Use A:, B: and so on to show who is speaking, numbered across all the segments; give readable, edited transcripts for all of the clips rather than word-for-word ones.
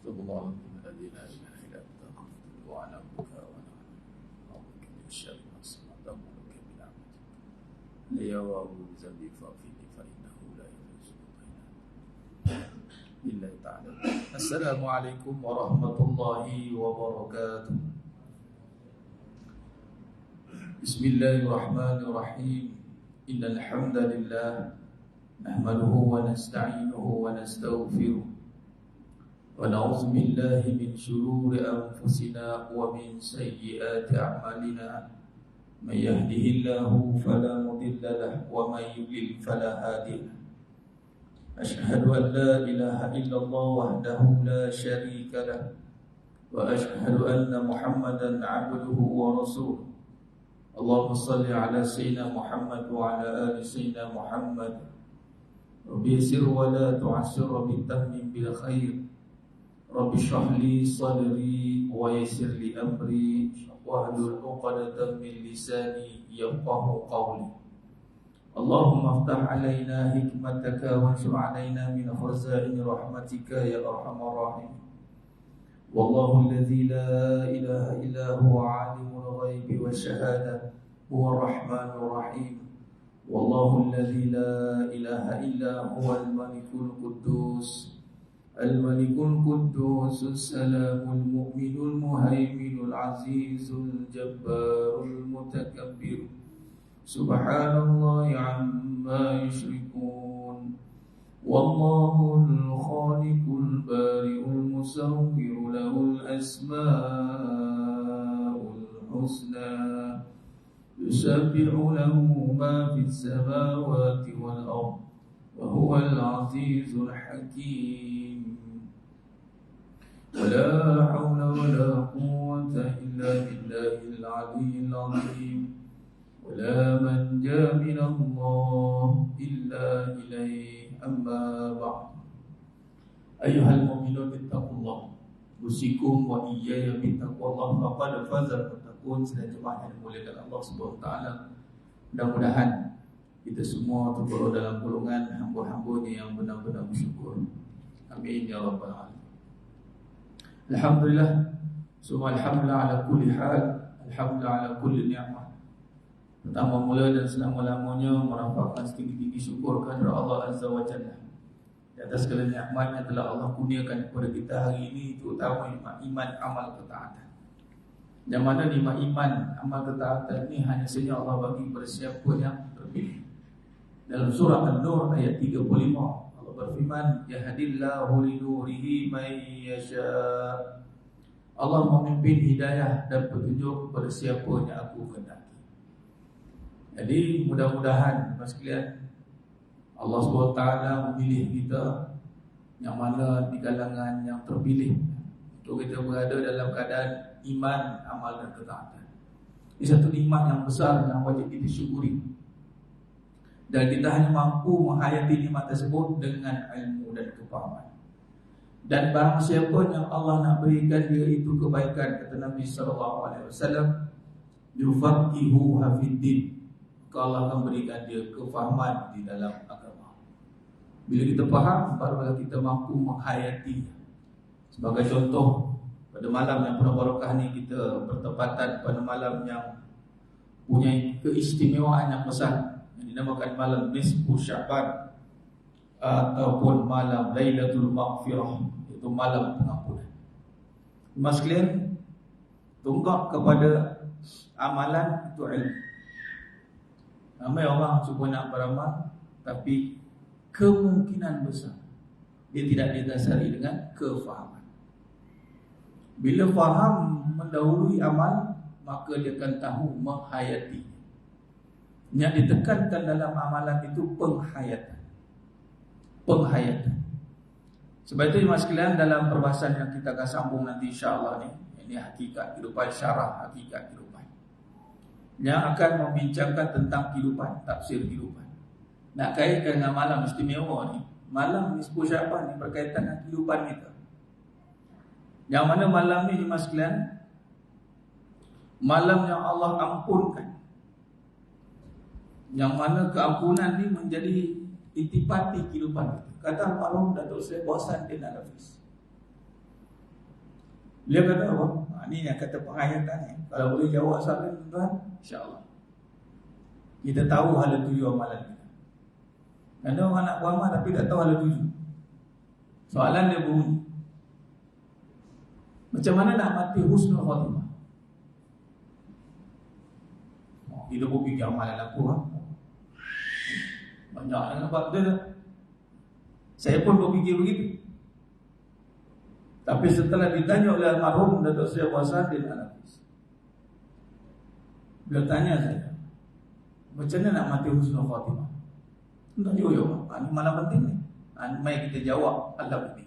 A: الله الذي لا إله إلا أنت ونعبدك ونعوذ بك من شر ما صنعت ونعوذ بك من عملك ليوم ذنبي فاغفرني فإنه لا يغفر إلا تعالى. السلام عليكم ورحمة الله وبركاته. بسم الله الرحمن الرحيم. إن الحمد لله نحمده ونستعينه ونستغفره ونعوذ بالله من شرور أنفسنا ومن سيئات أعمالنا. من يهده الله فلا مضل له ومن يضلل فلا هادي له. أشهد أن لا إله إلا الله وحده لا شريك له وأشهد أن محمدا عبده ورسوله. اللهم صل على سيدنا محمد وعلى آل سيدنا محمد. رب يسر ولا تعسر بالتمم بالخير. رب اشرح لي صدري ويسر لي أمري واحلل عقدة من لساني يفقهوا قولي. اللهم افتح علينا حكمتك وانشر علينا من خزائن رحمتك يا أرحم الراحمين. والله الذي لا إله إلا هو عالم الغيب والشهادة هو الرحمن الرحيم. والله الذي لا إله إلا هو الملك القدوس السلام المؤمن المهيمن العزيز الجبار المتكبر. سبحان الله عما يشركون. والله الخالق البارئ المصور له الأسماء الحسنى يسبح له ما في السماوات والأرض وهو العزيز الحكيم. ولا حول ولا قوة إلا بالله العلي العظيم. ولا منجا من الله إلا إليه. أما بعد. أيها المؤمنون اتقوا الله أوصيكم وإياي بتقوى الله فقد فاز المتقون. Sedang jemaah yang dimuliakan Allah Subhanahu wa taala, mudah-mudahan kita semua tergolong dalam golongan hamba-hambanya yang benar-benar bersyukur. Amin ya rabbal alamin. Alhamdulillah, summa alhamdulillah ala kulli hal, alhamdulillah ala kulli ni'mah. Pertama mula dan selama-lamanya merapatkan setinggi-tinggi syukur kepada Allah Azza wa Jalla di atas segala nikmat yang telah Allah kurniakan kepada kita hari ini, terutama iman amal ketaatan. Yang mana nikmat iman amal ketaatan ini hanya saja Allah bagi kepada siapa yang terpilih. Dalam surah An-Nur ayat 35 Allah berfirman, yahdillahu linurihi man yasha. Allah memimpin hidayah dan petunjuk kepada siapa yang aku kehendaki. Jadi mudah-mudahan sekalian Allah SWT memilih kita yang mana di kalangan yang terpilih untuk kita berada dalam keadaan iman, amal dan ketaatan. Ini satu nikmat yang besar yang wajib kita syukuri. Dan kita hanya mampu menghayati nikmat tersebut dengan ilmu dan kefahaman. Dan barang siapa yang Allah nak berikan dia itu kebaikan, kata Nabi SAW, yufaqihu hafiddin. Allah akan berikan dia kefahaman di dalam agama. Bila kita faham, barulah kita mampu menghayati. Sebagai contoh, pada malam yang penuh barakah ni, kita bertepatan pada malam yang punya keistimewaan yang besar, yang dinamakan malam Nisfu Sya'ban ataupun malam Lailatul Maghfirah, iaitu malam pengampunan. Mas sekalian, tunggak kepada amalan itu ilmu. Ramai orang cuba nak beramal, tapi kemungkinan besar dia tidak didasari dengan kefahaman. Bila faham mendahului amal, maka dia akan tahu menghayati. Yang ditekankan dalam amalan itu penghayatan. Sebab itu mas sekalian, dalam perbahasan yang kita akan sambung nanti insya-Allah ni, ini hakikat kehidupan, syarah hakikat kehidupan, yang akan membincangkan tentang kehidupan, tafsir kehidupan. Nak kaitkan dengan malam istimewa ni, malam Nisfu Sya'ban ni berkaitan dengan kehidupan kita. Yang mana malam ni mas sekalian, malam yang Allah ampunkan. Yang mana keampunan ni menjadi intipati kehidupan kita. Kata Al-Marhum Datuk Seri Bosan bin Al-Hafiz, Dia kata apa? Ini yang kata penghayatan ni. Kalau boleh jawab soalan tuan, insya-Allah kita tahu hala tuju amalan kita. Ada orang nak beramal tapi tak tahu hala tuju. Soalan dia bunyi, macam mana nak mati husnul khatimah? Kita pun fikir amalan aku banyak yang nampak betul tak? Saya pun berfikir begitu. Tapi setelah ditanya oleh almarhum Datuk Seri Wasadin Al-Hafiz, dia tanya saya, macam mana nak mati husnul khatimah? Tak jauh-jauh. Ini malam penting ni. Mari kita jawab alam ini.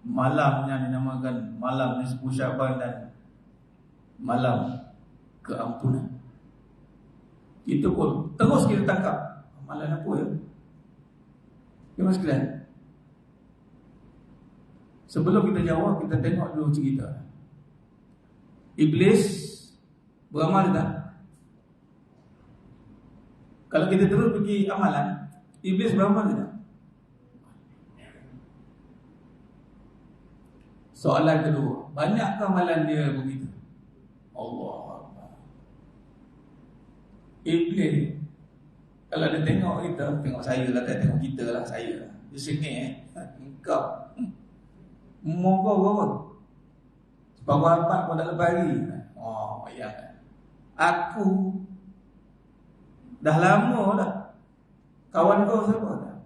A: Malam yang dinamakan malam nisfu Syaban dan malam keampunan. Kita pun terus kita tangkap amalan apa ya? Mas sekalian, sebelum kita jawab, kita tengok dulu cerita. Iblis beramal tak? Kalau kita terus pergi amalan, Iblis beramal tak? Soalan kedua, banyakkah amalan dia begitu? Allah Allah. Iblis, kalau dia tengok kita, tengok saya lah, tak tengok kita lah, saya lah. Dia sengih engkau Monggo berapa? Separuh empat pun tak lepas lagi. Oh ya. Aku dah lama dah. Kawan kau siapa?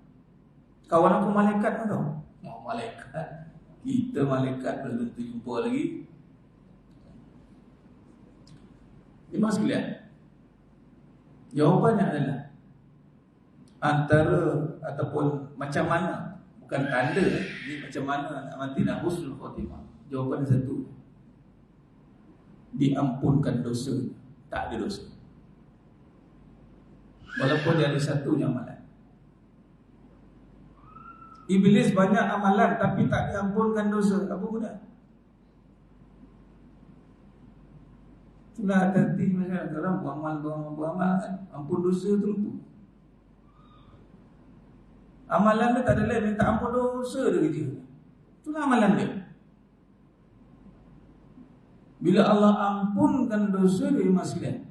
A: Kawan aku malaikat tau. Oh malaikat. Kita malaikat belum tentu jumpa lagi. Lima sekalian, jawapannya adalah antara ataupun macam mana, bukan tanda ni macam mana nak mati nak husnul khatimah. Jawapan satu, diampunkan dosa. Tak ada dosa, walaupun dia ada satu amalan. Iblis banyak amalan tapi tak diampunkan dosa. Apa guna? Itulah hati masyarakat. Orang beramal kan, ampun dosa tu lupa. Amalan dia tak ada lain, minta ampun dosa dia kerja. Itulah amalan dia. Bila Allah ampunkan dosa dia masih,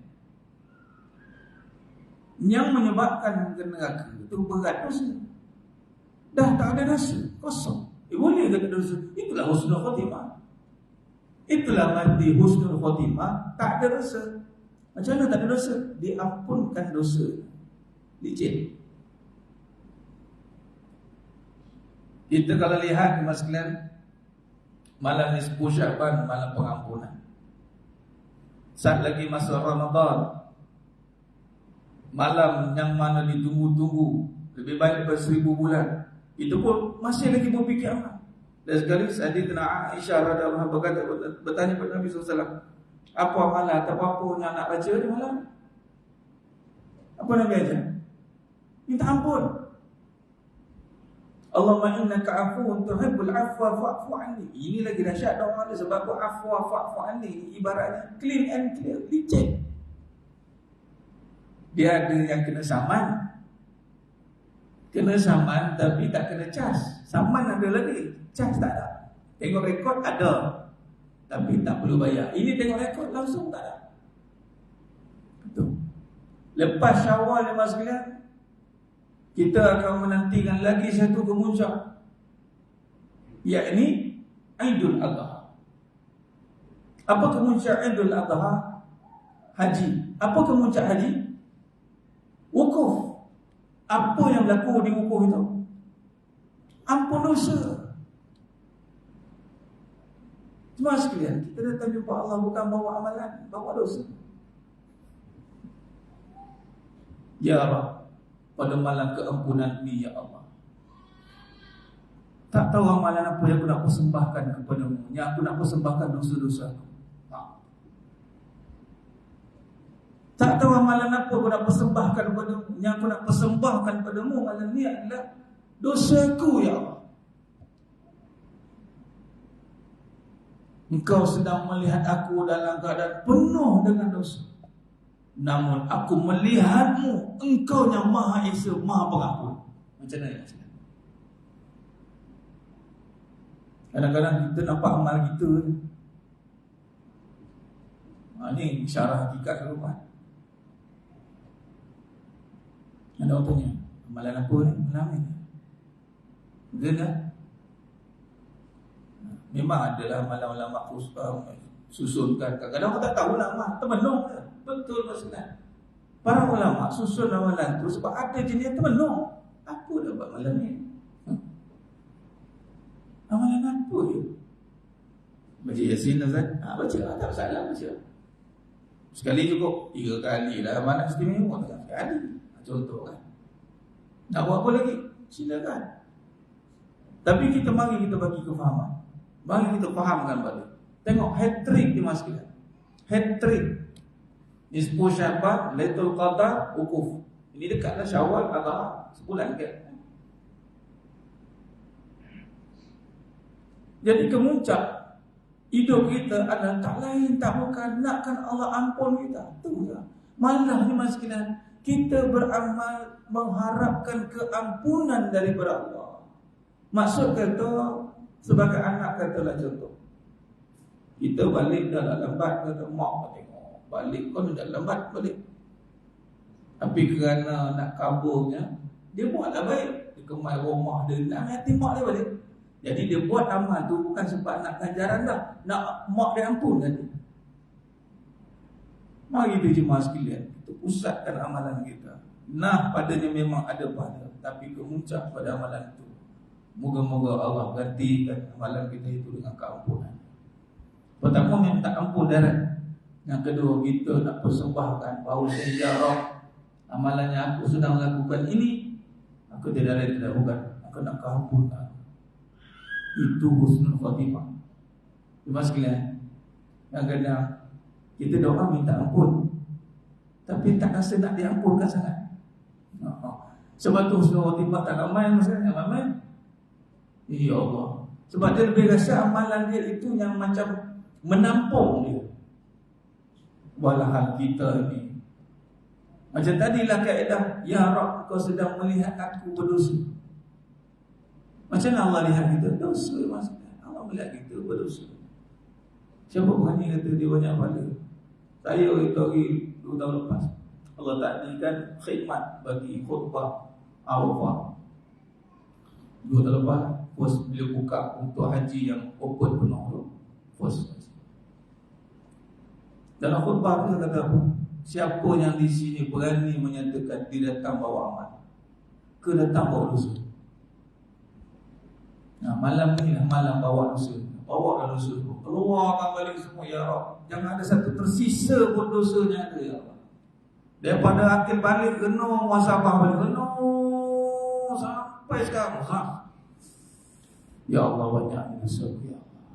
A: yang menyebabkan ke neraka itu berat dosa. Dah tak ada dosa, kosong. Boleh tak ada dosa? Itulah husnul khatimah. Itulah mati husnul khatimah, tak ada dosa. Macam mana tak ada dosa? Diampunkan dosa. Licin. Kita kalau lihat mas sekalian, malam nisfu Syaban, malam pengampunan. Saat lagi masa Ramadan, malam yang mana ditunggu-tunggu, lebih baik daripada 1000 bulan. Itu pun masih lagi berfikir amal. Dan sekali Sayyidatina Aisyah radhiyallahu anha berkata, bertanya kepada Nabi SAW, apa amalan atau apa yang nak baca di malam? Apa Nabi ajar? Minta ampun. Allahumma innaka afuwun tuhibbul afwa fa'fu anni. Ini lagi dahsyat doa dia, sebab afwa fa'fu anni ibaratnya clean and clear, licin. Dia ada yang kena saman. Kena saman tapi tak kena cas. Saman ada lagi, cas tak ada. Tengok rekod ada, tapi tak perlu bayar. Ini tengok rekod langsung tak ada. Betul. Lepas Syawal ni mas sekalian, kita akan menantikan lagi satu kemuncak, yakni Aidul Adha. Apa kemuncak Aidul Adha? Haji. Apa kemuncak haji? Wukuf. Apa yang berlaku di wukuf itu? Ampun dosa. Cuma sekalian, kita datang jumpa Allah bukan bawa amalan, bawa dosa. Ya Rabb, pada malam keampunan ni ya Allah, tak tahu amalan apa yang aku nak persembahkan kepadamu, yang aku nak persembahkan dosa-dosa aku. Tak tahu amalan apa aku nak persembahkan kepadamu, yang aku nak persembahkan kepadamu malam ni adalah dosaku ya Allah. Engkau sedang melihat aku dalam keadaan penuh dengan dosa, namun aku melihatmu, engkau yang Maha Esa, Maha Pengampun. Macam mana? Kadang-kadang kita nampak amal kita ni. Ini syarah hakikat kehidupan. Ada orang tanya, amalan apa ni? Amalan ni. Betul tak? Memang adalah amalan-amalan makhluk susunkan. Kadang-kadang orang tak tahu nak amal, termenung ke? Betul maksudnya. Para ulama susun amalan tu sebab ada jenis termenung. Apa dah buat malam ni? Amalan apa je? Baca Yasin Azad? Baca, tak salah baca. Sekali cukup, 3 kali lah. Mana istimewa tak? Sekali. Contoh kan. Nak buat apa lagi? Silakan. Tapi mari kita bagi kefahaman. Mari kita fahamkan balik. Tengok hat-trick di masjid. Hat-trick. Nisfu Syaban, Lailatul Qadar, Wukuf. Ini dekatlah Syawal, Adha, sebulan ke? Jadi kemuncak hidup kita adalah tak lain tak bukan nakkan Allah ampun kita. Tu je. Malah ni sekalian, kita beramal mengharapkan keampunan daripada Allah. Maksud kata sebagai anak katalah contoh. Kita balik dah lambat kata mak tengok. Balik kau dah lambat balik. Tapi kerana nak kaburnya, dia buatlah baik. Dia kemai rumah dia, nak hati mak dia balik. Jadi dia buat amal tu bukan sebab nak ganjaran dah, nak mak dia ampun tadi. Mari kita jemaah sekalian, kita pusatkan amalan kita. Nah, padanya memang ada pada, tapi kemuncak pada amalan itu. Moga-moga Allah gantikan amalan kita itu dengan keampunan. Pertama minta ampun darat. Yang kedua kita nak persembahkan bahawa sejarah amalannya aku sedang melakukan ini, aku tidak lain tidak bukan, aku nak keampunan. Itu husnul khatimah. Cuma sekalian, kadang-kadang kita doa minta ampun, tapi tak rasa nak diampunkan sangat. Sebab tu husnul khatimah tak ramai maksudnya, ramai. Ya Allah. Sebab dia lebih rasa amalan dia itu yang macam menampung dia. Walahal kita ini macam tadilah kaedah, ya Rabb, kau sedang melihat aku berdosa. Macam mana Allah lihat kita? Dosa maksudnya. Allah melihat kita berdosa. Siapa berani kata dia banyak pahala? Saya itu hari 2 tahun lepas, Allah takdirkan khidmat bagi khutbah Arafah. 2 tahun lepas, pos bila buka untuk haji yang open penuh tu, pos. Dalam khutbah dia kata apa? Siapa yang di sini berani menyatakan dia datang bawa amal, ke datang bawa dosa? Nah, malam ni lah malam bawa dosa. Bawa dosa tu. Keluarkan balik semua, ya Rabb. Jangan ada satu tersisa pun dosanya ada, ya Allah. Daripada akhir balik genuh, muasabah balik genuh sampai sekarang. Ya Allah, banyak dosa, ya Allah.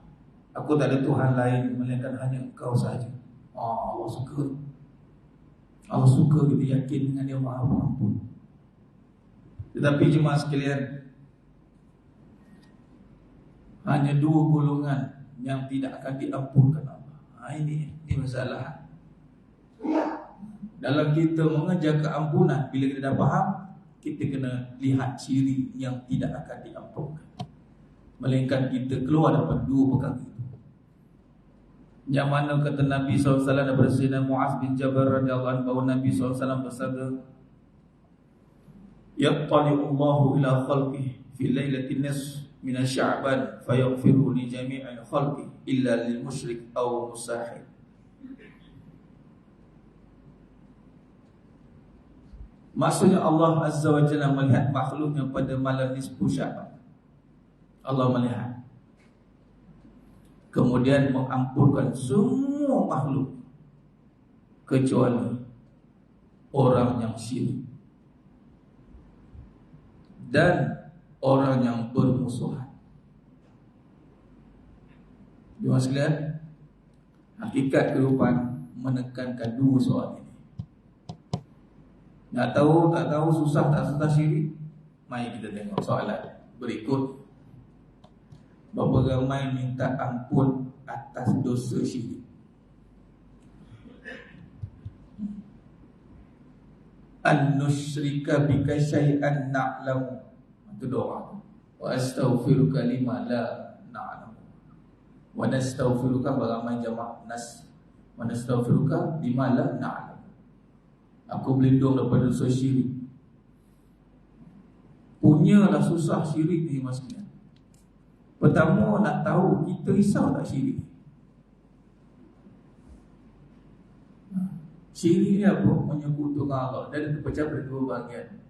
A: Aku tak ada Tuhan lain melainkan hanya Engkau sahaja. Allah suka. Allah suka kita yakin dengan Dia Maha Pengampun. Tetapi jemaah sekalian, hanya 2 golongan yang tidak akan diampunkan Allah. Ini masalah. Dalam kita mengejar keampunan, bila kita dah faham, kita kena lihat ciri yang tidak akan diampunkan, melainkan kita keluar daripada 2 perkara itu. Yang mana kata Nabi SAW daripada Sayyidina Mu'az bin Jabal radhiyallahu anhu, bahawa Nabi SAW bersabda, yattali'u Allahu ila khalqihi fi lailatin nisf min Sya'ban fayaghfiru li jami'il khalqi illa lil musyrik aw musahid. Maksudnya Allah Azza wa Jalla melihat makhluknya pada malam nisfu Sya'ban. Allah melihat, kemudian mengampunkan semua makhluk kecuali orang yang syirik dan orang yang bermusuhan. Jemaah sekalian, hakikat kehidupan menekankan 2 soal ini. Nak tahu tak tahu, susah tak susah syirik? Mari kita tengok soalan berikut. Berapa ramai minta ampun atas dosa syirik? An-nusyrika bika syai'an na'lamu, itu doa. Wa astaghfiruka lima la na'lamu. Wa nastaghfiruka beramai jamak nas. Wa nastaghfiruka bima la na'lam. Aku berlindung daripada dosa syirik. Punyalah susah syirik ni maksudnya. Pertama nak tahu kita risau tak syirik. Syirik ni apa? Menyekutukan Allah. Dan terpecah pada dua bahagian.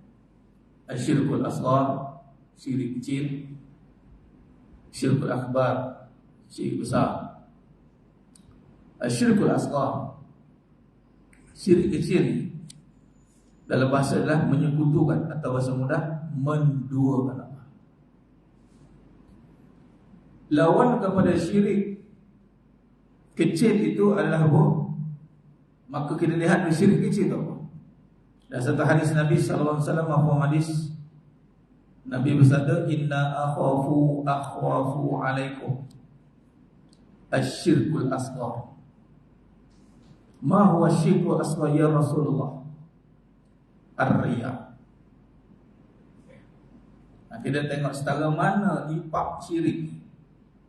A: Asyirkul asghar, syirik kecil. Syirkul akbar, syirik besar. Asyirkul asghar, syirik kecil ni dalam bahasa adalah menyekutukan, atau bahasa mudah menduakan Allah. Lawan kepada syirik kecil itu adalah apa? Maka kita lihat syirik kecil itu apa? Dan satu hadis Nabi sallallahu alaihi wasallam, hadis Nabi bersabda, inna akhafu alaikum asyirkul asghar. Ma huwa asyirkul asghar ya Rasulullah? Ar-riya. Kita tengok setara mana impak syirik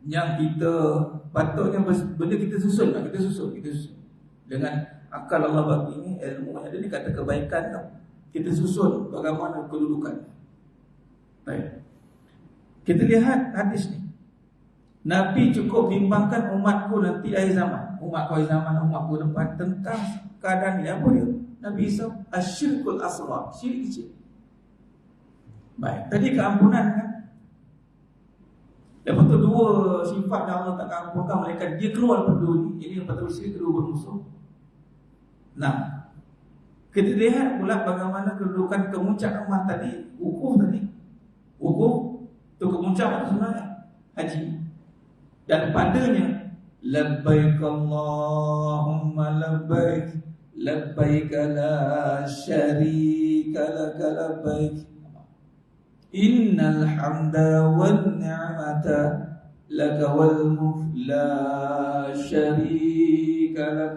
A: yang kita patutnya benda kita susun, kita susun dengan akal Allah bagi ni, ilmu ada ni, kata kebaikan tau. Kita susun bagaimana kedudukan. Baik. Kita lihat hadis ni. Nabi cukup bimbangkan umatku nanti akhir zaman, umatku akhir zaman, umatku depan, tentang keadaan ni. Apa dia? Nabi Isa asyirkul asghar, syirik kecil. Baik, tadi keampunan kan. Lepas tu dua sifat yang Allah tak ampunkan malaikat, dia keluar daripada dunia. Ini yang pertama, syirik, kedua bermusuh. Nah, kita lihat pula bagaimana kedudukan kemuncak emas tadi, wukuf tadi. Wukuf tu kemuncak sebenarnya haji. Dan padanya labbaik Allahumma labbaik labbaik la syarika lak labbaik innal hamda wan ni'mata lak wal mulk la syarika lak.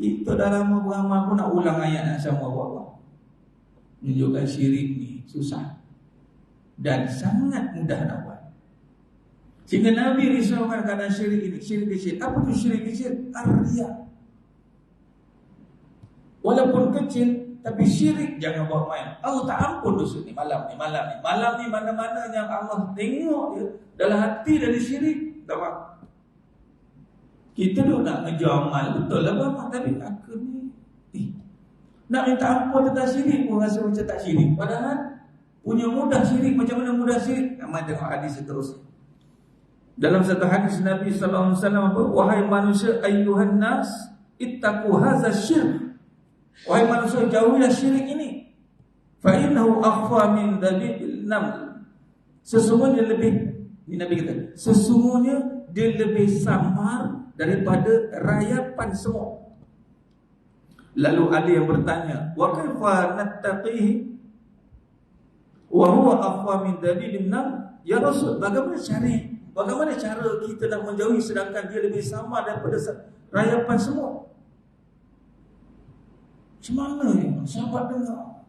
A: Itu dalam beramal pun nak ulang ayat yang sama Allah. Menunjukkan syirik ni susah dan sangat mudah nak buat. Sehingga Nabi risaukan keadaan syirik ini. Syirik kecil. Apa tu syirik kecil? Ar-riya. Walaupun kecil, tapi syirik jangan buat main. Allah tak ampun dosa ni malam ni. Malam ni mana-mana yang Allah tengok dia dalam hati dari syirik. Tak apa. Kita duk nak ngejar amal, betul lah bang. Tapi aku ni nak minta ampun tentang syirik pun rasa macam tak syirik. Padahal punya mudah syirik. Macam mana mudah syirik? Nama tengok hadis seterusnya. Dalam satu hadis Nabi sallallahu alaihi wasallam apa? Wahai manusia, ayyuhan nas, ittaqu hadza syirk. Wahai manusia, jauhilah syirik ini. Fa innahu akhfa min dabibil naml. Sesungguhnya lebih, ini Nabi kata, sesungguhnya dia lebih samar daripada rayapan semut. Lalu ada yang bertanya, wa kaifa nattaqihi wa huwa akhfa min dabibil naml? Ya Rasul, bagaimana cara kita nak menjauhi sedangkan dia lebih samar daripada rayapan semut? Macam mana ni? Sahabat dengar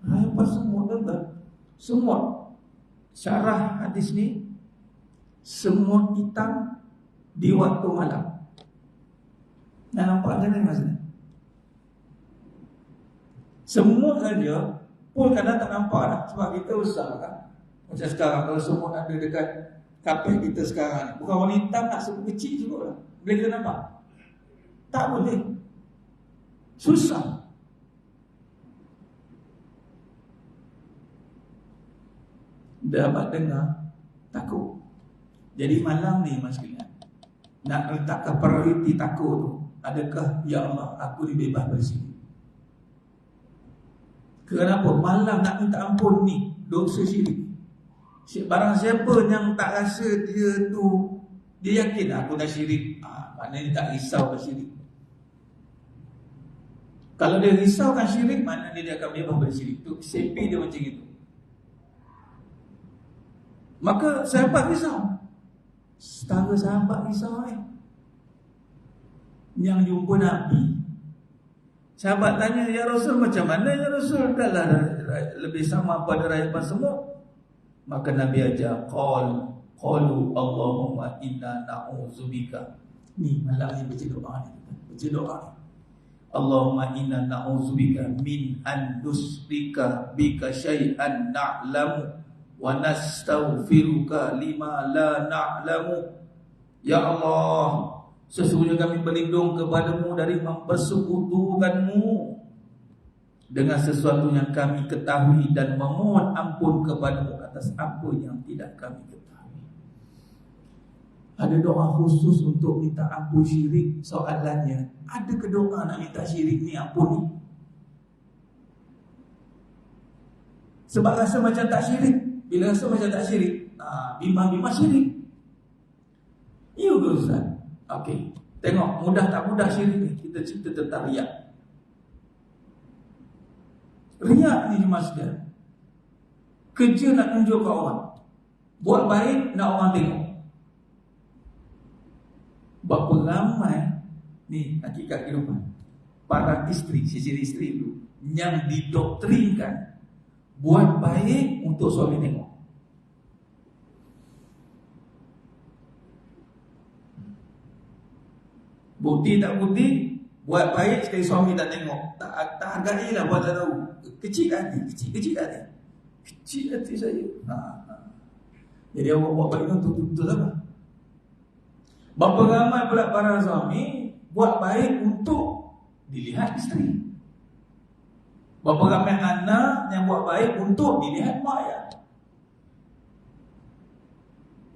A: rayapan semut, tuan-tuan. Semut, syarah hadis ni, semut hitam di waktu malam. Nak nampak macam mana maksudnya? Semut saja pun kadang tak nampak dah. Sebab kita usah kan. Macam sekarang, kalau semut ada dekat kapal kita sekarang ni, bukan warna hitam, nak sebut kecil juga lah. Boleh kita nampak? Tak boleh. Susah. Dapat dengar, takut. Jadi malam ni maksudnya, nak letakkan prioriti takut tu. Adakah, ya Allah, aku dibebas dari sini? Kenapa? Malam nak minta ampun ni, dosa syirik. Barang siapa yang tak rasa dia tu, dia yakin aku dah syirik, maknanya dia tak risaukan syirik. Kalau dia risaukan syirik, maknanya dia akan bebas dari syirik. Tu sepi dia macam itu. Maka sahabat risau. Setara sahabat risau ni, yang jumpa Nabi, sahabat tanya, ya Rasul, macam mana ya Rasul? Dahlah lebih sama pada rayapan semua. Maka Nabi ajar, Qalu Allahumma inna na'udzubika. Ni malam ni baca doa ni. Baca doa ni. Allahumma inna na'udzubika min an nusyrika bika syai'an na'lamu wa nastaghfiruka lima la na'lamu. Ya Allah, sesungguhnya kami berlindung kepadamu dari mempersekutukanmu dengan sesuatu yang kami ketahui, dan memohon ampun kepadamu atas apa yang tidak kami ketahui. Ada doa khusus untuk minta ampun syirik. Soalannya, ada ke doa nak minta syirik ni ampun ni? Sebab rasa macam tak syirik. Bila rasa macam tak syirik, bimbang-bimbang syirik. Ya ke Ustaz? Okey, tengok mudah tak mudah syirik ni. Kita cerita tentang riak. Riak ni dimaksudkan kerja nak tunjuk ke orang, buat baik nak orang tengok. Berapa ramai ni hakikat kehidupan para isteri, isteri itu yang didoktrinkan buat baik untuk suami tengok. Bukti tak bukti, buat baik sekali suami tak tengok, tak hargai lah, buat tak tahu. Kecil hati saya. Jadi awak buat baik untuk betul apa? Berapa ramai pula para suami buat baik untuk dilihat isteri. Berapa ramai anak yang buat baik untuk dilihat mak ayah.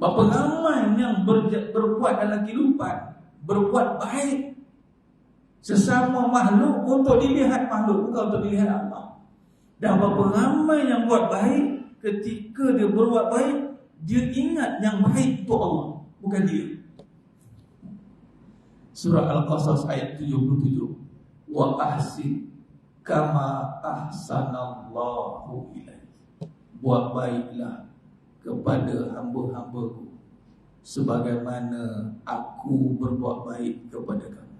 A: Berapa ramai yang berbuat dalam kehidupan, berbuat baik sesama makhluk untuk dilihat makhluk, bukan untuk dilihat Allah. Dan berapa ramai yang buat baik, ketika dia berbuat baik, dia ingat yang baik untuk Allah, bukan dia. Surah Al-Qasas ayat 77. Wa ahsin kama ahsanallahu ilaik. Buat baiklah kepada hamba-hambaku sebagaimana aku berbuat baik kepada kamu.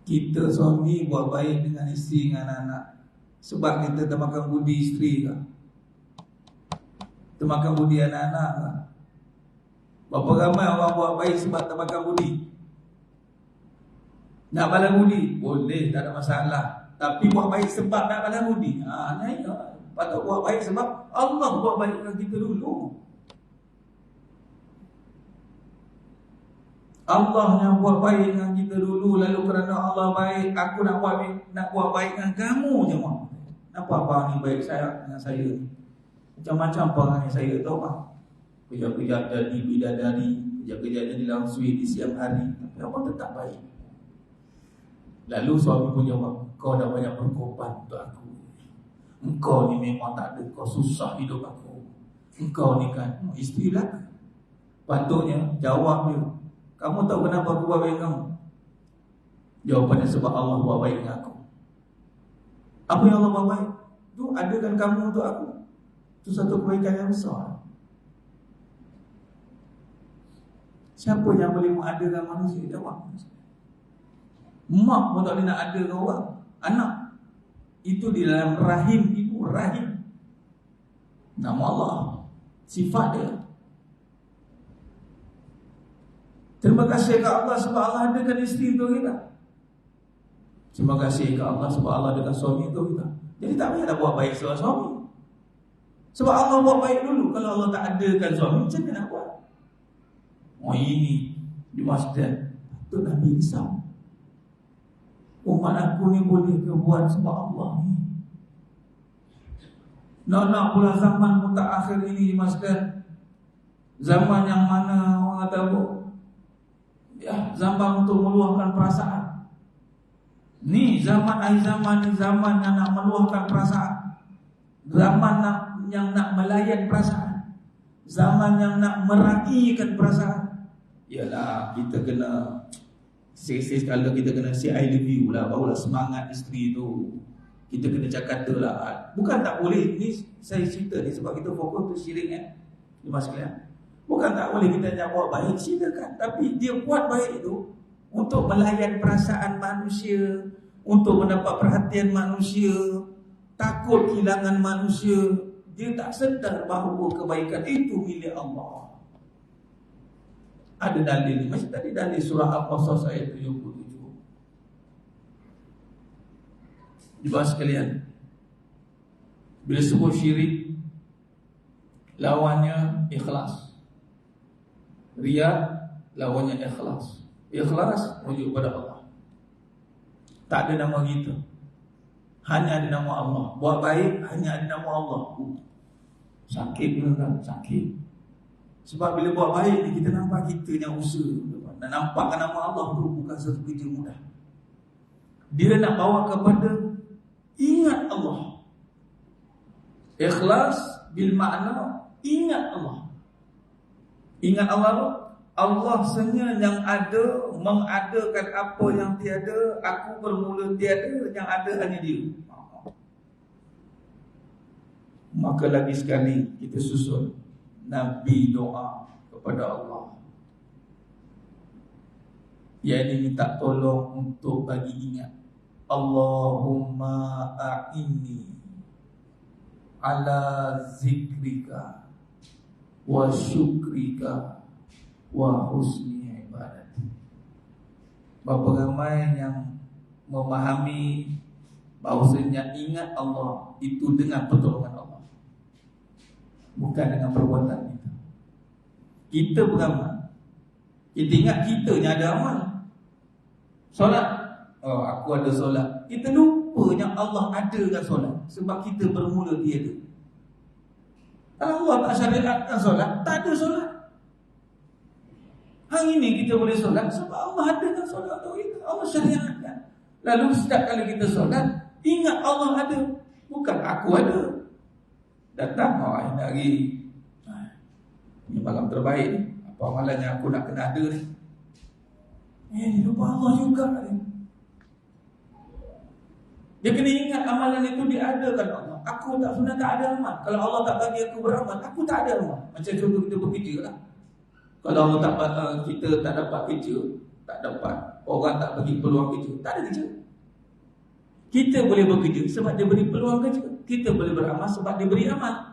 A: Kita suami buat baik dengan isteri, dengan anak, sebab kita termakan budi isteri ke? Termakan budi anak-anak ke? Berapa ramai orang buat baik sebab termakan budi? Nak balas budi? Boleh, tak ada masalah. Tapi buat baik sebab nak balas budi, patut buat baik sebab Allah buat baik dengan kita dulu. Allah yang buat baik dengan kita dulu, lalu kerana Allah baik, aku nak buat baik dengan kamu je. Kenapa abang ni baik saya dengan saya ni? Macam-macam perangai saya, tahu tak? Kerja-kerja jadi bidadari, kerja-kerja jadi langsui di siang hari, tapi abang tetap baik. Lalu suami pun jawab, kau dah banyak berkorban untuk aku. Engkau ni memang tak ada, kau susah hidup aku. Engkau ni kan isteri lah. Patutnya jawab dia, kamu tahu kenapa aku buat baik dengan kamu? Jawapannya, sebab Allah buat baik dengan aku. Apa yang Allah buat baik? Itu adakan kamu untuk aku. Itu satu kebaikan yang besar. Siapa yang boleh mengadakan manusia? Jawab. Mak pun tak boleh nak ada ke orang. Anak itu di dalam rahim ibu, rahim. Nama Allah, sifat dia. Terima kasih ke Allah sebab Allah adakan isteri itu kita. Terima kasih ke Allah sebab Allah adakan suami itu kita. Jadi tak payah buat baik sebab suami. Sebab Allah buat baik dulu. Kalau Allah tak adakan suami, macam mana nak buat? Oh, ini dimaksudkan tu Nabi risau. Umat aku ni boleh ke buat sebab Allah ni? Nak pula zaman mutakhir ini dimaksudkan zaman yang mana orang kata zaman untuk meluahkan perasaan. Ni zaman akhir zaman ni, zaman yang nak meluahkan perasaan, zaman yang nak melayan perasaan, zaman yang nak meraihkan perasaan. Yalah, kita kena kalau kita kena say I love you lah, barulah semangat isteri tu. Kita kena cakap tu lah. Bukan tak boleh. Ni saya cerita ni sebab kita fokus tu syirik kan. Bukan tak boleh kita nak buat baik, silakan. Tapi dia buat baik tu untuk melayan perasaan manusia, untuk mendapat perhatian manusia, takut kehilangan manusia. dia tak sedar bahawa kebaikan itu milik Allah. Ada dalil, macam tadi dalil surah Al-Qasas ayat 77. Dibahas sekalian, bila sebut syirik, lawannya ikhlas. Riya lawannya ikhlas. Ikhlas menuju kepada Allah. Tak ada nama kita, hanya ada nama Allah. Buat baik hanya ada nama Allah. Sakit pun kan? Sakit. Sebab bila buat baik ni, kita nampak kita yang usaha, dan nampakkan nama Allah tu bukan satu kerja mudah. Dia nak bawa kepada ingat Allah. Ikhlas bil makna ingat Allah. Ingat Allah tu, Allah senya yang ada, mengadakan apa yang tiada. Aku bermula tiada, yang ada hanya Dia. Maka lagi sekali kita susun Nabi doa kepada Allah, yang ini minta tolong untuk bagi ingat. Allahumma a'inni ala zikrika wa syukrika wa husni ibadati. Berapa ramai yang memahami bahawasanya ingat Allah itu dengan pertolongan Allah, bukan dengan perbuatan kita. Kita beramal, kita ingat kita yang ada amal. Solat, oh aku ada solat. Kita lupa yang Allah adakan solat, sebab kita bermula tiada. Allah tak syariatkan solat, tak ada solat. Hari ini kita boleh solat sebab Allah adakan solat untuk kita. Allah syariatkan. Lalu setiap kali kita solat, ingat Allah ada, bukan aku ada. Datang, oh ini hari ini malam terbaik ni, apa amalan yang aku nak kena ada ni? Lupa Allah juga ni. Dia kena ingat amalan itu diadakan Allah. Aku tak sebenarnya tak ada amal. Kalau Allah tak bagi aku beramal, aku tak ada amal. Macam contoh kita bekerja lah. Kalau Allah tak kita tak dapat kerja, tak dapat, orang tak bagi peluang kerja, tak ada kerja. Kita boleh bekerja sebab dia beri peluang kerja. Kita boleh beramal sebab dia beri amal.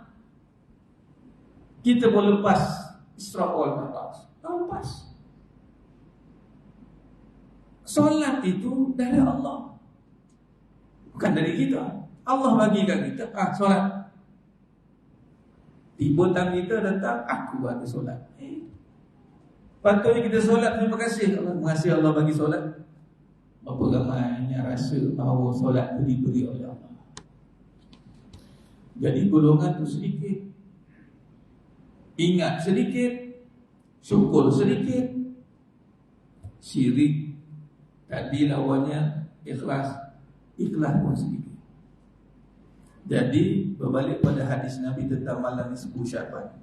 A: Kita boleh lepas Isra'ul Mi'raj, lepas. Solat itu dari Allah, bukan dari kita. Allah bagikan kita, solat. Tiba tangan kita datang, aku ada solat. Patutnya kita solat, terima kasih Allah. Terima kasih Allah bagi solat. Berapa ramai yang rasa bahawa solat itu diberi oleh Allah. Jadi golongan itu sedikit, ingat sedikit, syukur sedikit. Syirik tadi lawannya ikhlas, ikhlas pun sedikit. Jadi berbalik pada hadis Nabi tentang malam nisfu Syaban,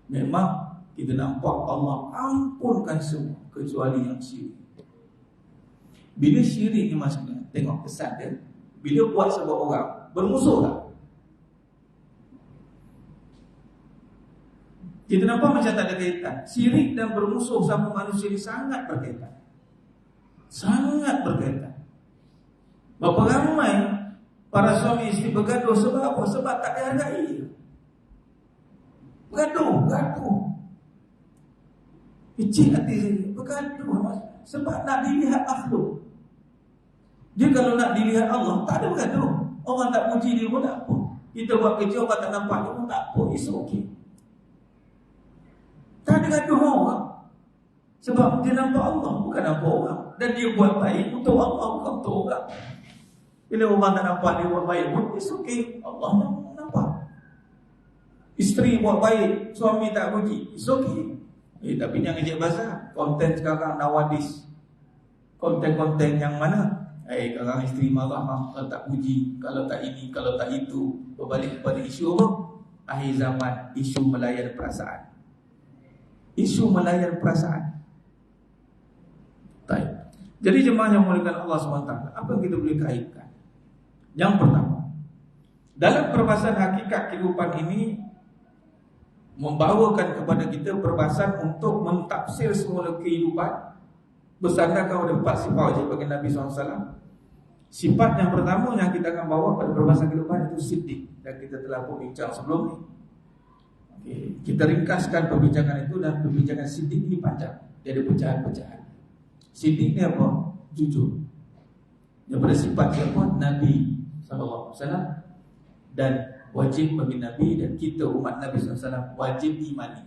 A: memang kita nampak Allah ampunkan semua kecuali yang syirik. Bila syirik ni maksudnya, tengok kesan dia, bila buat sebab orang bermusuh tak? Kita nampak macam tak ada kaitan. Syirik dan bermusuh sama manusia ini sangat berkaitan. Sangat berkaitan. Berapa ramai para suami isteri bergaduh sebab apa? Sebab tak dihargai. Bergaduh. Kecil hati sendiri, bergaduh sebab nak dilihat akhlak. Dia kalau nak dilihat Allah, tak ada bergaduh. Orang tak puji dia pun tak apa. Kita buat kerja, orang tak nampak dia pun tak apa. It's okay. Tak ada gaduh orang, sebab dia nampak Allah, bukan nampak orang. Dan dia buat baik untuk Allah, bukan untuk orang. Bila orang tak nampak dia buat baik pun, it's okay. Allah yang nampak. Isteri buat baik, suami tak puji, it's okay. Tapi jangan kerja bazar. Konten sekarang nawadis, konten-konten yang mana? Kadang isteri marah kalau tak puji, kalau tak ini, kalau tak itu. Berbalik kepada isu apa? Akhir zaman, isu melayan perasaan. Isu melayan perasaan. Baik. Jadi jemaah yang memuliakan Allah SWT, apa yang kita boleh kaitkan? Yang pertama, dalam perbahasan hakikat kehidupan ini membawakan kepada kita perbahasan untuk mentafsir semula kehidupan bersandarkan pada 4 sifat wajib bagi Nabi SAW. Sifat yang pertama yang kita akan bawa pada perbahasan kehidupan itu siddiq, dan kita telah berbincang sebelum ni. Okay. Kita ringkaskan perbincangan itu, dan perbincangan siddiq ini panjang. Dia ada pecahan-pecahan. Siddiq ni apa? Jujur. Daripada sifat siapa? Nabi SAW. Dan wajib bagi Nabi dan kita umat Nabi SAW wajib imani.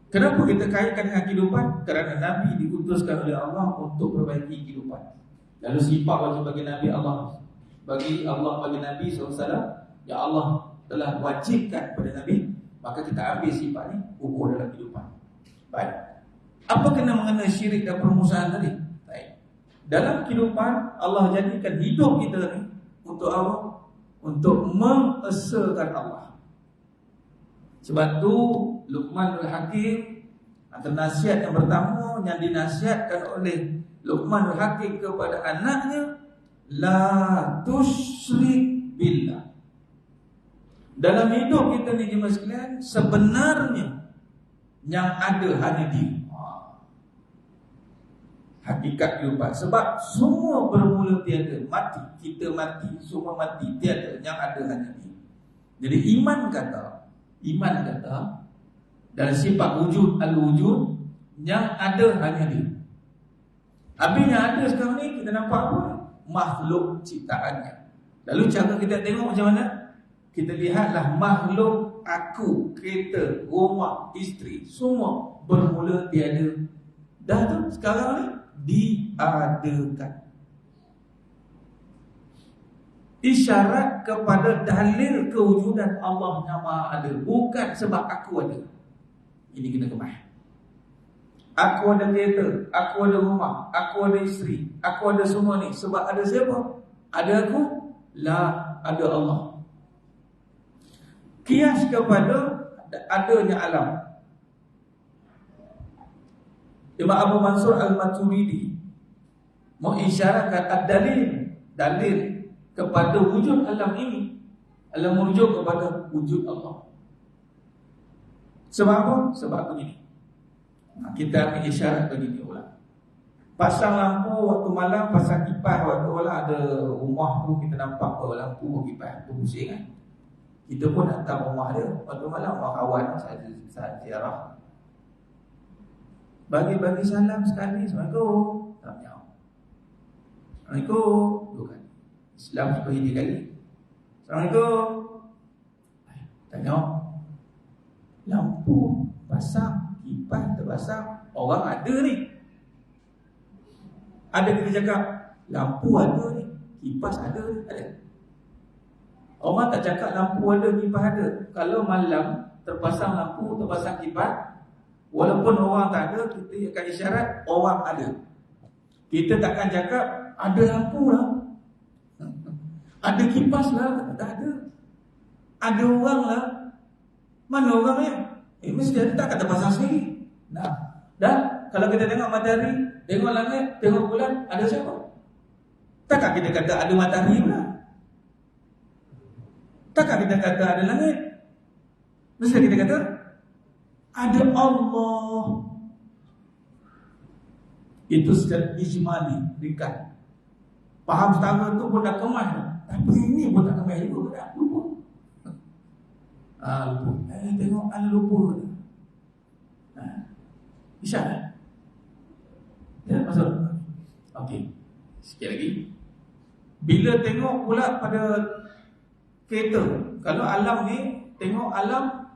A: Kenapa kita kaitkan dengan kehidupan? Kerana Nabi diutuskan oleh Allah untuk perbaiki kehidupan. Lalu sifat wajib bagi Nabi Allah bagi Nabi SAW, ya Allah telah wajibkan pada Nabi, maka kita ambil sifat ni ukur dalam kehidupan. Baik. Apa kena mengenai syirik dan permusuhan tadi? Baik. Dalam kehidupan Allah jadikan hidup kita ni untuk apa? Untuk mengesakan Allah. Sebab tu Luqmanul Hakim, antara nasihat yang pertama yang dinasihatkan oleh Luqmanul Hakim kepada anaknya, la tusyrik billah. Dalam hidup kita ni jemaah sekalian, sebenarnya yang ada hanya Dia. Hakikat kehidupan. Sebab semua bermula tiada. Mati, kita mati, semua mati, tiada. Yang ada hanya Dia. Jadi iman kata dalam sifat wujud al-wujud, yang ada hanya Dia. Habis yang ada sekarang ni kita nampak apa? Makhluk ciptaannya. Lalu cara kita tengok macam mana? Kita lihatlah makhluk, aku, kereta, rumah, isteri, semua bermula tiada. Dah tu sekarang ni diadakan. Isyarat kepada dalil kewujudan Allah yang Maha Ada, bukan sebab aku ada. Ini kena kemah. Aku ada kereta, aku ada rumah, aku ada isteri, aku ada semua ni sebab ada siapa? Ada aku? La, ada Allah. Kias kepada adanya alam. Imam Abu Mansur Al-Maturidi mengisyaratkan dalil kepada wujud alam ini adalah merujuk kepada wujud Allah. Sebab apa? Sebab begini. Kita ambil isyarat begini pula. Pasang lampu waktu malam, pasang kipas waktu malam. Ada rumah tu kita nampak lampu kipas tu pusing kan. Kita pun datang rumah dia waktu malam, rumah kawan saat ziarah. Bagi salam sekali, Assalamualaikum. Tak jawab. Assalamualaikum. Dua kali. Islam supaya 3 kali. Assalamualaikum. Tak jawab. Lampu pasang, kipas terpasang, orang ada ni. Ada kita cakap lampu ada ni, kipas ada ni, ada. Orang tak cakap lampu ada, kipas ada. Kalau malam terpasang lampu, terpasang kipas, walaupun orang tak ada, kita akan isyarat orang ada. Kita takkan cakap ada lampu lah, ada kipas lah, tak ada. Ada orang lah. Mana orangnya? Mesti ada, tak kata pasang sendiri. Nah, dan kalau kita tengok matahari, tengok langit, tengok bulan, ada siapa? Takkan kita kata ada matahari pula? Takkan kita kata ada langit? Mesti kita kata ada Allah. Itu secara ijmali, ringkas. Faham setara tu pun dah kemas. Tapi ini pun tak kemas juga, dah lupa. Lupa. Tengok lupa. Isyarat. Ya, masuk. Okey. Sikit lagi. Bila tengok pula pada kereta, kalau alam ni, tengok alam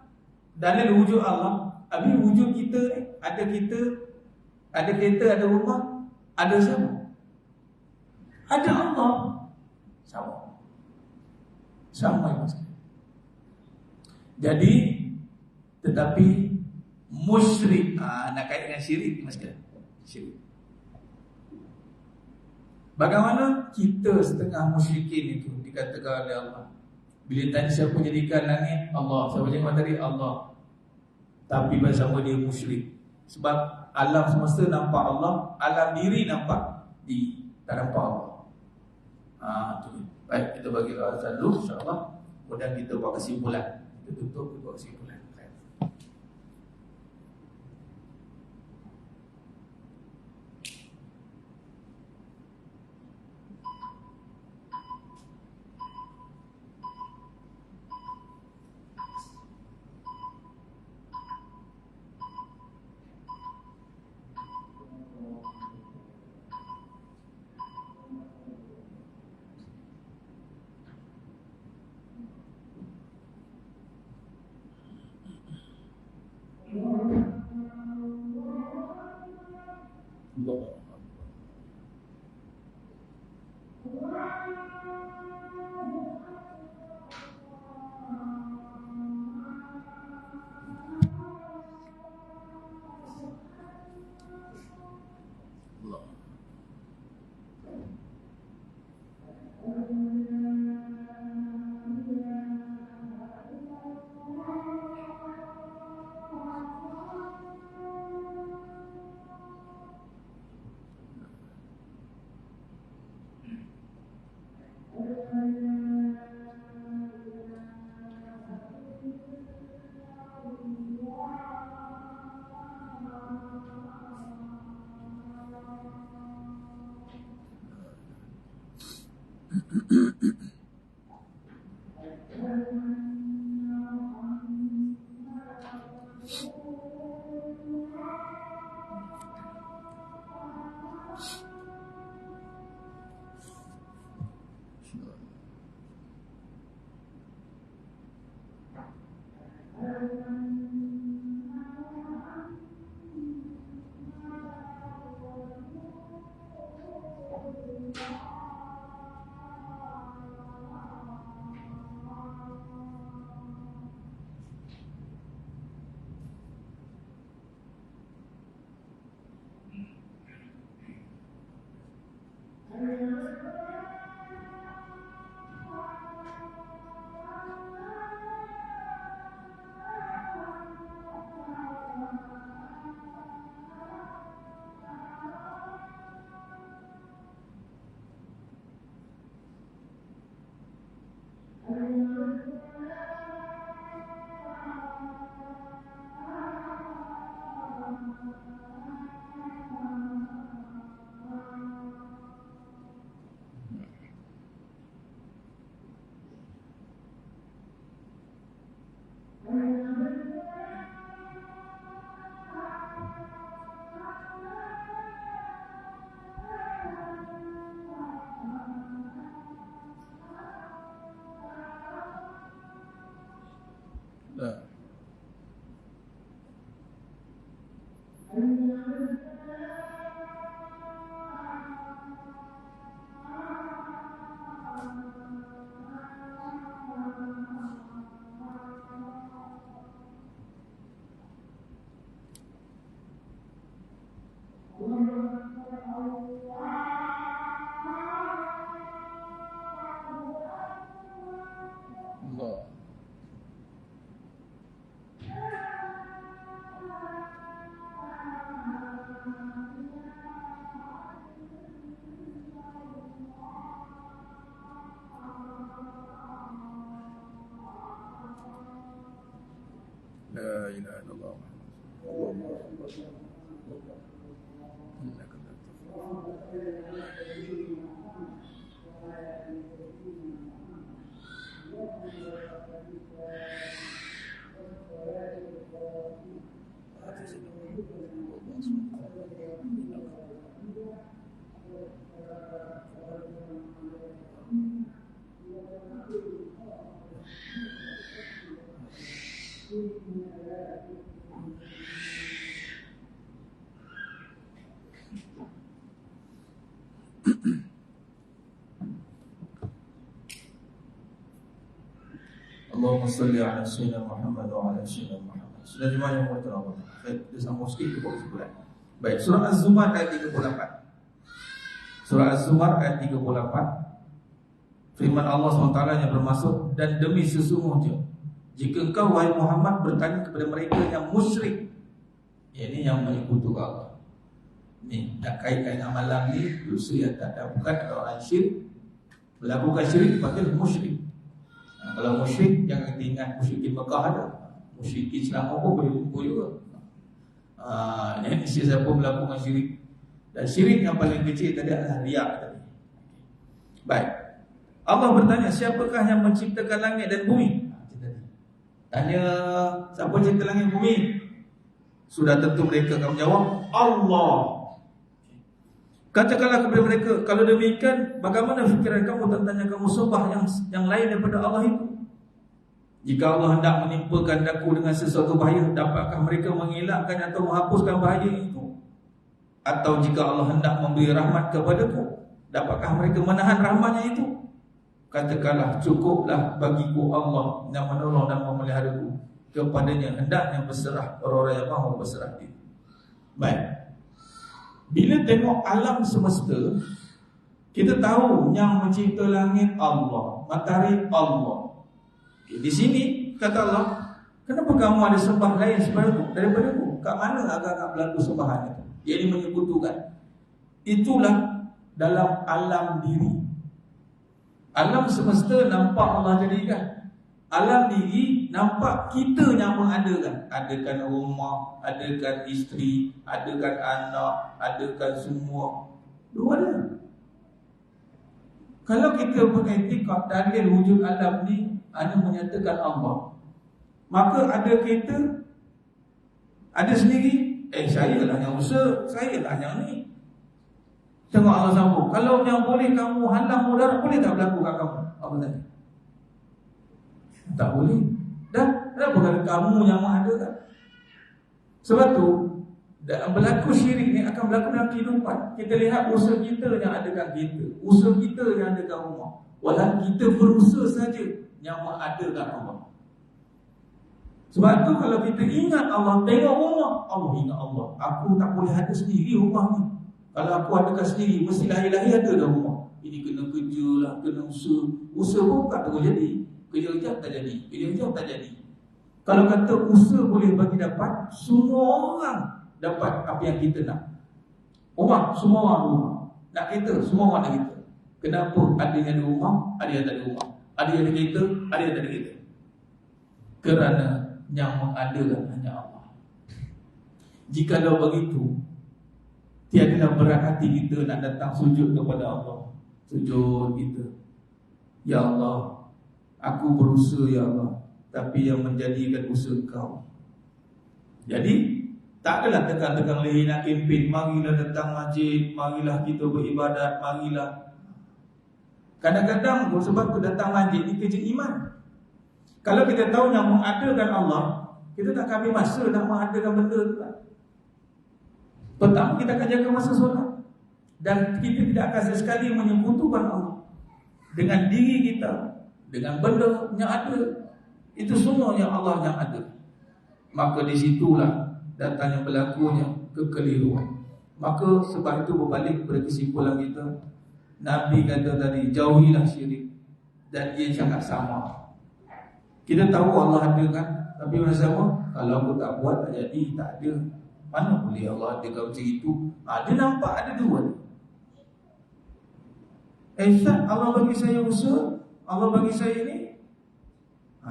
A: dalil wujud Allah. Habis wujud kita ni, ada kereta, ada rumah, ada siapa? Ada Allah. Sama yang maksud. Jadi, tetapi musyrik, nak kait dengan syirik, maksudnya syirik. Bagaimana kita setengah musyrikin itu dikatakan oleh Allah? Bila tanya siapa jadikan langit, Allah. Siapa jadikan matahari, Allah. Tapi bersama dia musyrik. Sebab alam semesta nampak Allah, alam diri nampak tak nampak Allah. Tu. Baik, kita bagi alasan dulu, insyaAllah. Kemudian kita buat kesimpulan. Kita tutup, kita buat kesimpulan. Allah. La ilaha illallah Muhammad innaka Allahumma salli ala sayyidina Muhammad wa ala sayyidina Muhammad. Sudah jemaah yang berterima Allah. Baik, kita sambung sikit ke kesimpulan. Baik, surah Az-Zumar ayat 38. Surah Az-Zumar ayat 38. Firman Allah SWT yang bermaksud, dan demi sesungguhnya jika engkau wahai Muhammad bertanya kepada mereka yang musyrik, ini yang menyekutukan Allah, ni nak kaitkan amalan ni dosa yang tak dapat orang syirik, melakukan syirik dipanggil musyrik. Kalau musyrik jangan ingat musyrikin Mekah ada, musyrikin Selangor pun boleh kumpul juga. Ini siapa melakukan syirik. Dan syirik yang paling kecil tadi adalah riak tadi. Baik, Allah bertanya, siapakah yang menciptakan langit dan bumi? Tanya, siapa cipta langit dan bumi? Sudah tentu mereka akan menjawab, Allah. Katakanlah kepada mereka, kalau demikian, bagaimana fikiran kamu tentang yang kamu sembah yang lain daripada Allah itu? Jika Allah hendak menimpakan daku dengan sesuatu bahaya, dapatkah mereka mengelakkan atau menghapuskan bahaya itu? Atau jika Allah hendak memberi rahmat kepadaku, dapatkah mereka menahan rahmatnya itu? Katakanlah, cukuplah bagiku Allah yang menolong dan memeliharaku. Kepadanya hendaknya berserah orang-orang yang mahu berserah diri. Baik. Bila tengok alam semesta, kita tahu yang mencipta langit Allah, matahari Allah. Di sini kata Allah, kenapa kamu ada sembah lain daripada aku? Kat mana agak-agak berlaku sembahan itu? Ia ini menyekutukan. Itulah dalam alam diri. Alam semesta nampak Allah jadikan. Alam diri nampak kita yang mengadakan. Adakan rumah, adakan isteri, adakan anak, adakan semua. Dua ada. Kalau kita beriktikad dalil wujud alam ni hanya menyatakan Allah, maka ada kita, ada sendiri. Saya lah yang usaha, saya lah yang ni. Tengok Allah sambung, kalau yang boleh kamu halang mudarat, boleh tak berlaku kat kamu? Apa tadi? Tak boleh. Dan kenapa kalau kamu yang mengadakan? Sebab tu berlaku syirik ni akan berlaku dalam kehidupan. Kita lihat usaha kita yang adakan kita, usaha kita yang adakan rumah. Walau kita berusaha saja yang mengadakan Allah. Sebab tu kalau kita ingat Allah, tengok rumah, Allah ingat Allah. Aku tak boleh ada sendiri rumah ni. Kalau aku adakan sendiri, mesti lahir-lahir ada dah rumah. Ini kena kerja lah, kena usaha. Usaha pun tak terus jadi. Kerja-kerja tak jadi, kerja-kerja tak jadi. Kalau kata usaha boleh bagi dapat, semua orang dapat apa yang kita nak. Rumah, semua orang ada rumah. Nak kereta, semua orang nak kereta. Kenapa? Ada yang ada rumah, ada yang tak ada rumah. Ada yang ada kereta, ada yang tak ada kereta. Kerana yang mengadakan hanya Allah. Jikalau begitu, tiadalah berat hati kita nak datang sujud kepada Allah. Sujud kita, ya Allah, aku berusaha ya Allah, tapi yang menjadikan usaha Kau. Jadi tak adalah tekan-tekan leher nak kempen, marilah datang masjid, marilah kita beribadat, marilah. Kadang-kadang sebab tu datang masjid ni kerja iman. Kalau kita tahu yang mengadakan Allah, kita tak habis masa nak mengadakan benda tu kan. Pertama kita akan jaga masa solat. Dan kita tidak akan sesekali menyekutukan Allah dengan diri kita, dengan benda yang ada. Itu semua yang Allah yang ada. Maka disitulah datangnya berlakunya kekeliruan. Maka sebab itu berbalik pada kesimpulan kita, Nabi kata tadi, jauhilah syirik. Dan ia sangat sama. Kita tahu Allah ada kan, tapi masa sama, kalau aku tak buat tak jadi, tak ada. Mana boleh Allah ada kau macam itu? Dia nampak ada dua. Ustaz, Allah bagi saya usaha, Allah bagi saya ni.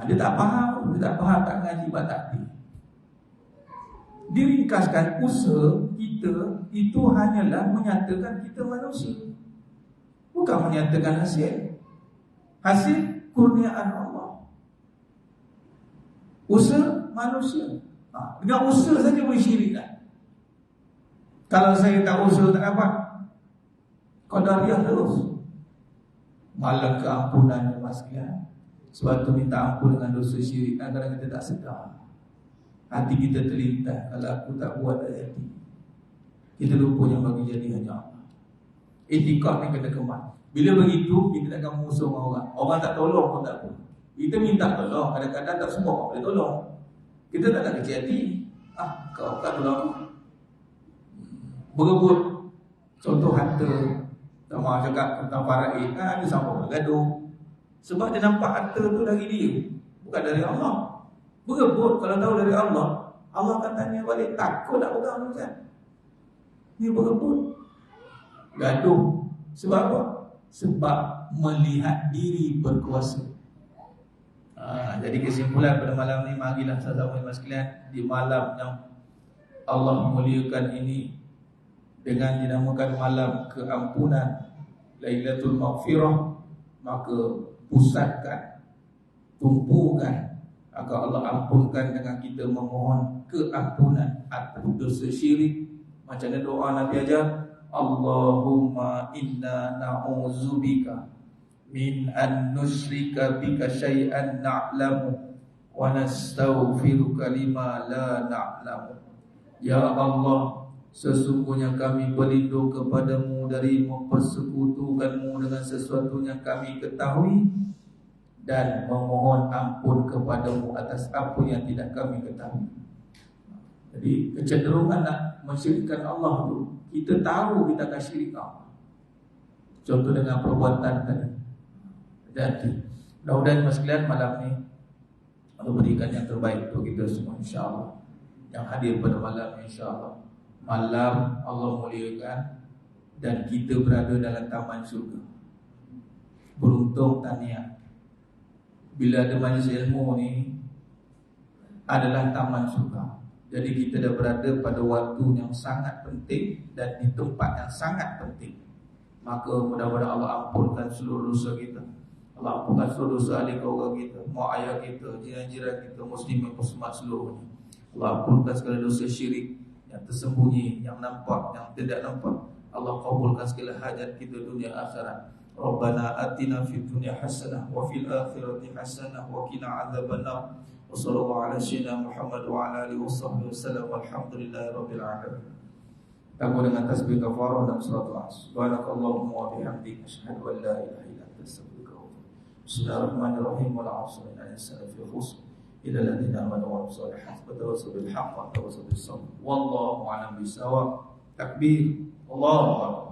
A: Dia tak faham, tak ngaji bab takdir. Diringkaskan, usaha kita itu hanyalah menyatakan kita manusia, bukan menyatakan hasil. Hasil kurniaan Allah. Usaha manusia. Dengan usaha saja boleh syirik kan? Kalau saya tak usaha tak dapat, qadariyah terus. Malah keampunan mas sekalian. Sebab tu minta ampun dengan dosa syirik. Kadang-kadang kita tak sedar. Hati kita terlintas, kalau aku tak buat tak jadi. Kita lupa yang bagi jadi hanya Allah. Itikad ni kena kemat. Bila begitu, kita takkan musuh orang. Orang tak tolong pun tak apa. Kita minta tolong, kadang-kadang tak semua orang boleh tolong. Kita tak nak kecil hati. Kau tak tolong aku. Berebut. Contoh harta. Tak mahu cakap tentang faraid. Ada sama bergaduh. Sebab dia nampak harta tu dari dia, bukan dari Allah. Berebut. Kalau tahu dari Allah, Allah akan tanya balik, takut tak pegang tu kan? Ni berebut, gaduh. Sebab apa? Sebab melihat diri berkuasa. Jadi kesimpulan pada malam ni, marilah sama-sama sekalian, di malam yang Allah muliakan ini, dengan dinamakan malam keampunan, Lailatul Maghfirah, maka pusatkan, tumpukan agar Allah ampunkan dengan kita memohon keampunan atas dosa syirik. Macam mana doa Nabi ajar, Allahumma inna na'udzubika min an nusyrika bika syai'an na'lamu wa nastaghfiruka lima la na'lamu. Ya Allah, Sesungguhnya kami berlindung kepadamu dari mempersekutukanmu dengan sesuatu yang kami ketahui, dan memohon ampun kepadamu atas apa yang tidak kami ketahui. Jadi kecenderungan nak mensyirikkan Allah tu, kita tahu kita akan syirik Allah. Contoh dengan perbuatan tadi. Jadi mudah-mudahan sekalian malam ni Allah berikan yang terbaik untuk kita semua, insya-Allah. Yang hadir pada malam insya-Allah, malam Allah muliakan dan kita berada dalam taman syurga. Beruntung tahniah. Bila ada majlis ilmu ni adalah taman syurga. Jadi kita dah berada pada waktu yang sangat penting dan di tempat yang sangat penting. Maka mudah-mudahan Allah ampunkan seluruh dosa kita. Allah ampunkan seluruh dosa ahli keluarga kita, mak ayah kita, jiran-jiran kita, muslimin muslimat seluruhnya. Allah ampunkan segala dosa syirik yang tersembunyi, yang nampak, yang tidak nampak. Allah kabulkan segala hajat kita dunia akhirat. Rabbana atina fid dunya hasanah wa fil akhirati hasanah wa qina adzabannar. Wa sallallahu ala sayyidina Muhammad wa ala alihi washabbihi wasallam. Walhamdulillahirabbil alamin. Tamu dengan tasbih kafarah dan surat al-As. Subhanakallahumma wa bihamdika asyhadu an la ilaha illa anta astaghfiruka wa atubu ilaik. Bismillahirrahmanirrahim. Wal 'asri innal insana lafi khusr illa alladziina aamanu wa 'amilus shalihaati wa tawassaw bil haqqi wa tawassaw bis sabr. Wallahu a'lam bissawab. Takbir. Allahu akbar.